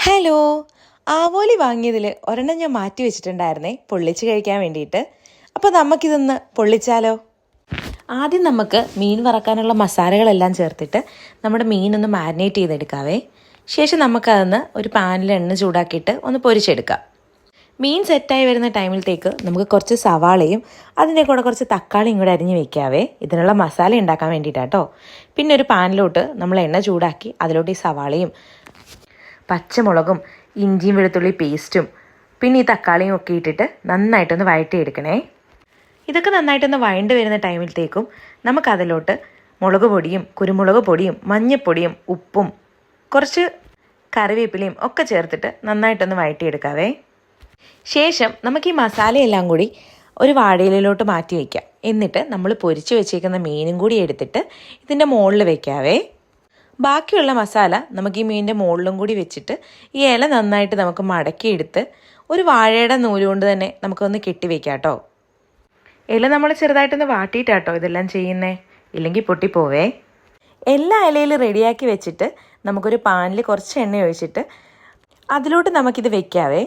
Hello, ആവോലി വാങ്ങിയതിൽ ഒരെണ്ണം ഞാൻ മാറ്റി വെച്ചിട്ടുണ്ടായിരുന്നേ പൊള്ളിച്ച് കഴിക്കാൻ വേണ്ടിയിട്ട്. അപ്പോൾ നമുക്കിതൊന്ന് പൊള്ളിച്ചാലോ? ആദ്യം നമുക്ക് മീൻ വറക്കാനുള്ള മസാലകളെല്ലാം ചേർത്തിട്ട് നമ്മുടെ മീനൊന്ന് മാരിനേറ്റ് ചെയ്തെടുക്കാവേ. ശേഷം നമുക്കതൊന്ന് ഒരു പാനിൽ എണ്ണ ചൂടാക്കിയിട്ട് ഒന്ന് പൊരിച്ചെടുക്കാം. മീൻ സെറ്റായി വരുന്ന ടൈമിലത്തേക്ക് നമുക്ക് കുറച്ച് സവാളയും അതിൻ്റെ കൂടെ കുറച്ച് തക്കാളിയും കൂടെ അരിഞ്ഞ് വെക്കാവേ. ഇതിനുള്ള മസാല ഉണ്ടാക്കാൻ വേണ്ടിയിട്ടാട്ടോ. പിന്നെ ഒരു പാനിലോട്ട് നമ്മൾ എണ്ണ ചൂടാക്കി അതിലോട്ട് ഈ സവാളയും പച്ചമുളകും ഇഞ്ചിയും വെളുത്തുള്ളി പേസ്റ്റും പിന്നെ ഈ തക്കാളിയും ഒക്കെ ഇട്ടിട്ട് നന്നായിട്ടൊന്ന് വഴറ്റിയെടുക്കണേ. ഇതൊക്കെ നന്നായിട്ടൊന്ന് വഴണ്ട് വരുന്ന ടൈമിലത്തേക്കും നമുക്കതിലോട്ട് മുളക് പൊടിയും കുരുമുളക് പൊടിയും മഞ്ഞൾപ്പൊടിയും ഉപ്പും കുറച്ച് കറിവേപ്പിലയും ഒക്കെ ചേർത്തിട്ട് നന്നായിട്ടൊന്ന് വഴറ്റിയെടുക്കാവേ. ശേഷം നമുക്ക് ഈ മസാലയെല്ലാം കൂടി ഒരു വാഴയിലോട്ട് മാറ്റി വയ്ക്കാം. എന്നിട്ട് നമ്മൾ പൊരിച്ച് വെച്ചേക്കുന്ന മീനും കൂടി എടുത്തിട്ട് ഇതിൻ്റെ മുകളിൽ വെക്കാവേ. ബാക്കിയുള്ള മസാല നമുക്ക് ഈ മീനിൻ്റെ മുകളിലും കൂടി വെച്ചിട്ട് ഈ ഇല നന്നായിട്ട് നമുക്ക് മടക്കിയെടുത്ത് ഒരു വാഴയുടെ നൂല് കൊണ്ട് തന്നെ നമുക്കൊന്ന് കെട്ടി വെക്കാം കേട്ടോ. ഇല നമ്മൾ ചെറുതായിട്ടൊന്ന് വാട്ടിയിട്ടാട്ടോ ഇതെല്ലാം ചെയ്യുന്നേ, ഇല്ലെങ്കിൽ പൊട്ടിപ്പോവേ. എല്ലാ ഇലയിലും റെഡിയാക്കി വെച്ചിട്ട് നമുക്കൊരു പാനിൽ കുറച്ച് എണ്ണ ഒഴിച്ചിട്ട് അതിലോട്ട് നമുക്കിത് വെക്കാവേ.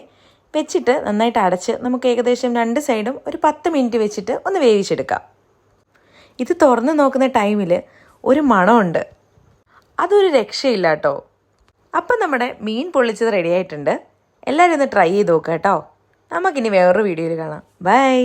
വെച്ചിട്ട് നന്നായിട്ട് അടച്ച് നമുക്ക് ഏകദേശം 2 സൈഡും ഒരു 10 മിനിറ്റ് വെച്ചിട്ട് ഒന്ന് വേവിച്ചെടുക്കാം. ഇത് തുറന്ന് നോക്കുന്ന ടൈമിൽ ഒരു മണമുണ്ട്, അതൊരു രക്ഷയില്ല കേട്ടോ. അപ്പം നമ്മുടെ മീൻ പൊള്ളിച്ചത് റെഡി ആയിട്ടുണ്ട്. എല്ലാവരും ഒന്ന് ട്രൈ ചെയ്ത് നോക്കാം കേട്ടോ. നമുക്കിനി വേറൊരു വീഡിയോയിൽ കാണാം. ബൈ.